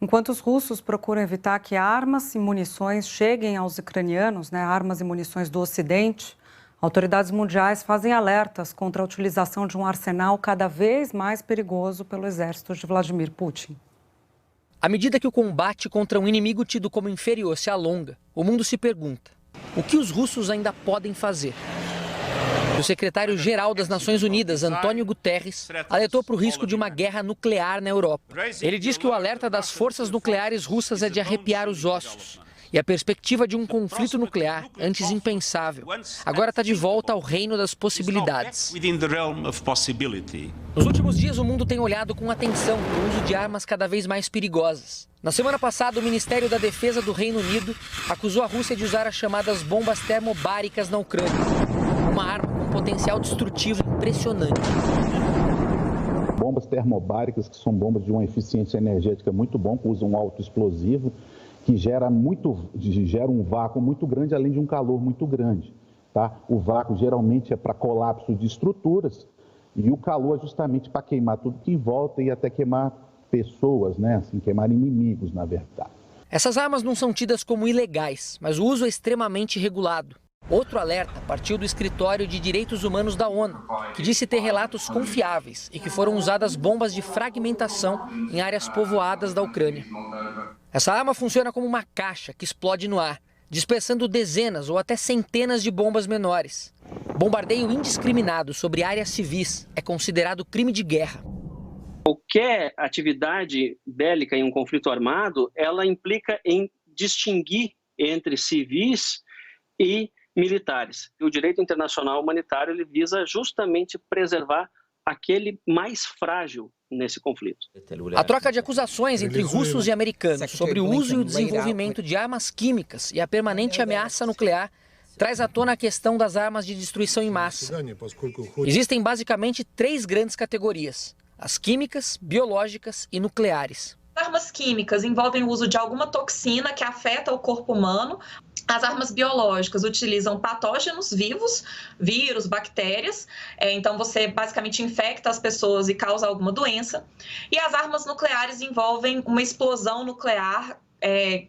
Enquanto os russos procuram evitar que armas e munições cheguem aos ucranianos, armas e munições do Ocidente, autoridades mundiais fazem alertas contra a utilização de um arsenal cada vez mais perigoso pelo exército de Vladimir Putin. À medida que o combate contra um inimigo tido como inferior se alonga, o mundo se pergunta: o que os russos ainda podem fazer? O secretário-geral das Nações Unidas, Antônio Guterres, alertou para o risco de uma guerra nuclear na Europa. Ele diz que o alerta das forças nucleares russas é de arrepiar os ossos. E a perspectiva de um conflito nuclear, antes impensável, agora está de volta ao reino das possibilidades. Nos últimos dias, o mundo tem olhado com atenção para o uso de armas cada vez mais perigosas. Na semana passada, o Ministério da Defesa do Reino Unido acusou a Rússia de usar as chamadas bombas termobáricas na Ucrânia, uma arma com potencial destrutivo impressionante. Bombas termobáricas, que são bombas de uma eficiência energética muito bom, que usam um alto explosivo, que gera um vácuo muito grande, além de um calor muito grande. Tá? O vácuo geralmente é para colapso de estruturas e o calor é justamente para queimar tudo que em volta e até queimar pessoas, assim, queimar inimigos, na verdade. Essas armas não são tidas como ilegais, mas o uso é extremamente regulado. Outro alerta partiu do Escritório de Direitos Humanos da ONU, que disse ter relatos confiáveis e que foram usadas bombas de fragmentação em áreas povoadas da Ucrânia. Essa arma funciona como uma caixa que explode no ar, dispersando dezenas ou até centenas de bombas menores. Bombardeio indiscriminado sobre áreas civis é considerado crime de guerra. Qualquer atividade bélica em um conflito armado, ela implica em distinguir entre civis e militares. O direito internacional humanitário ele visa justamente preservar aquele mais frágil nesse conflito. A troca de acusações entre russos e americanos sobre o uso e o desenvolvimento de armas químicas e a permanente ameaça nuclear traz à tona a questão das armas de destruição em massa. Existem basicamente 3 grandes categorias: as químicas, biológicas e nucleares. Armas químicas envolvem o uso de alguma toxina que afeta o corpo humano. As armas biológicas utilizam patógenos vivos, vírus, bactérias. Então você basicamente infecta as pessoas e causa alguma doença. E as armas nucleares envolvem uma explosão nuclear.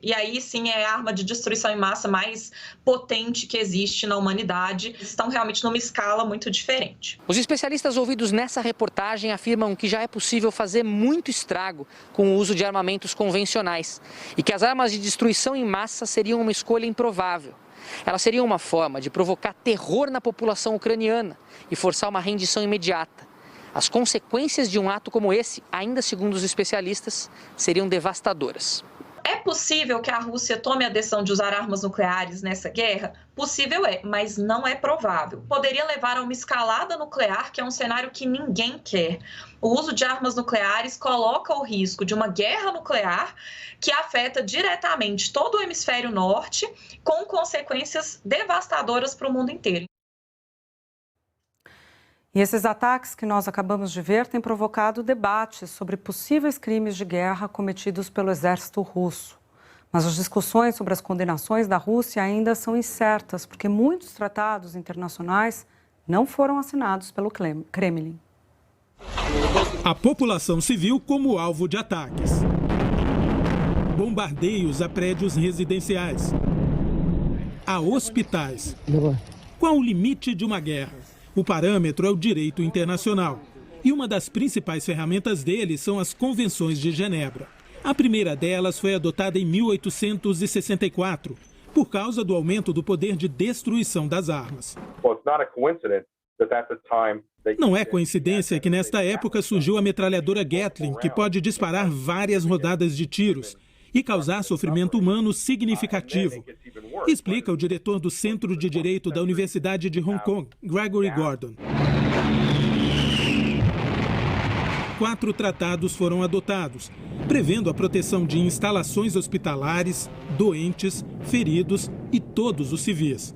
E aí sim é a arma de destruição em massa mais potente que existe na humanidade. Estão realmente numa escala muito diferente. Os especialistas ouvidos nessa reportagem afirmam que já é possível fazer muito estrago com o uso de armamentos convencionais e que as armas de destruição em massa seriam uma escolha improvável. Elas seriam uma forma de provocar terror na população ucraniana e forçar uma rendição imediata. As consequências de um ato como esse, ainda segundo os especialistas, seriam devastadoras. É possível que a Rússia tome a decisão de usar armas nucleares nessa guerra? Possível é, mas não é provável. Poderia levar a uma escalada nuclear, que é um cenário que ninguém quer. O uso de armas nucleares coloca o risco de uma guerra nuclear que afeta diretamente todo o hemisfério norte, com consequências devastadoras para o mundo inteiro. E esses ataques que nós acabamos de ver têm provocado debates sobre possíveis crimes de guerra cometidos pelo exército russo. Mas as discussões sobre as condenações da Rússia ainda são incertas, porque muitos tratados internacionais não foram assinados pelo Kremlin. A população civil como alvo de ataques. Bombardeios a prédios residenciais. A hospitais. Qual o limite de uma guerra? O parâmetro é o direito internacional. E uma das principais ferramentas dele são as Convenções de Genebra. A primeira delas foi adotada em 1864, por causa do aumento do poder de destruição das armas. Não é coincidência que nesta época surgiu a metralhadora Gatling, que pode disparar várias rodadas de tiros e causar sofrimento humano significativo. Explica o diretor do Centro de Direito da Universidade de Hong Kong, Gregory Gordon. 4 tratados foram adotados, prevendo a proteção de instalações hospitalares, doentes, feridos e todos os civis.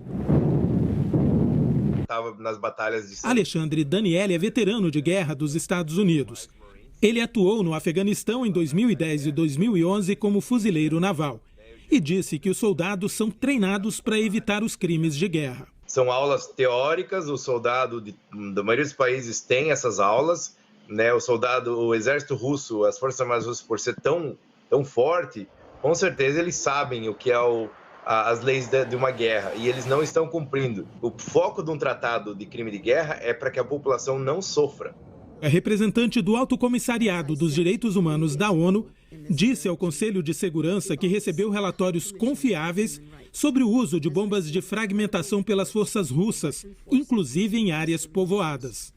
Alexandre Daniele é veterano de guerra dos Estados Unidos. Ele atuou no Afeganistão em 2010 e 2011 como fuzileiro naval e disse que os soldados são treinados para evitar os crimes de guerra. São aulas teóricas, o soldado da maioria dos países tem essas aulas, né? O exército russo, as forças armadas russas, por ser tão tão forte, com certeza eles sabem o que é as leis de uma guerra e eles não estão cumprindo. O foco de um tratado de crime de guerra é para que a população não sofra. A representante do Alto Comissariado dos Direitos Humanos da ONU disse ao Conselho de Segurança que recebeu relatórios confiáveis sobre o uso de bombas de fragmentação pelas forças russas, inclusive em áreas povoadas.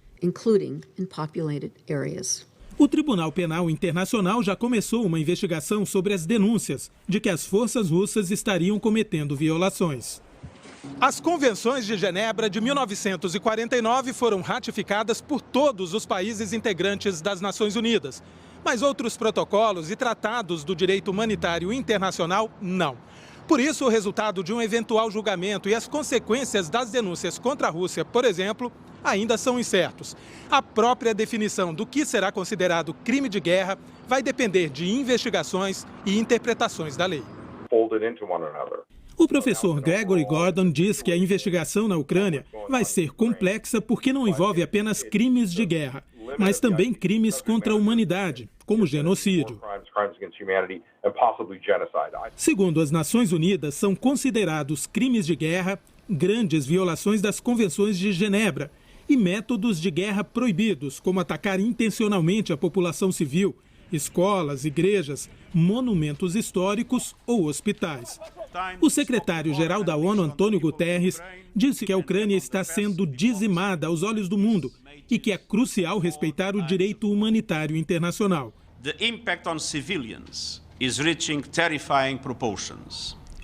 O Tribunal Penal Internacional já começou uma investigação sobre as denúncias de que as forças russas estariam cometendo violações. As convenções de Genebra de 1949 foram ratificadas por todos os países integrantes das Nações Unidas, mas outros protocolos e tratados do direito humanitário internacional não. Por isso, o resultado de um eventual julgamento e as consequências das denúncias contra a Rússia, por exemplo, ainda são incertos. A própria definição do que será considerado crime de guerra vai depender de investigações e interpretações da lei. O professor Gregory Gordon diz que a investigação na Ucrânia vai ser complexa porque não envolve apenas crimes de guerra, mas também crimes contra a humanidade, como genocídio. Segundo as Nações Unidas, são considerados crimes de guerra grandes violações das convenções de Genebra e métodos de guerra proibidos, como atacar intencionalmente a população civil, escolas, igrejas, monumentos históricos ou hospitais. O secretário-geral da ONU, Antônio Guterres, disse que a Ucrânia está sendo dizimada aos olhos do mundo e que é crucial respeitar o direito humanitário internacional.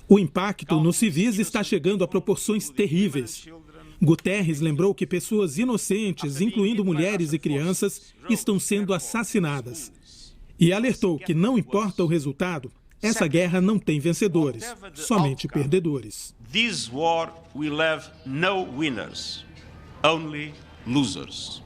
O impacto nos civis está chegando a proporções terríveis. Guterres lembrou que pessoas inocentes, incluindo mulheres e crianças, estão sendo assassinadas. E alertou que, não importa o resultado, essa guerra não tem vencedores, somente perdedores. This war will have no winners, only losers.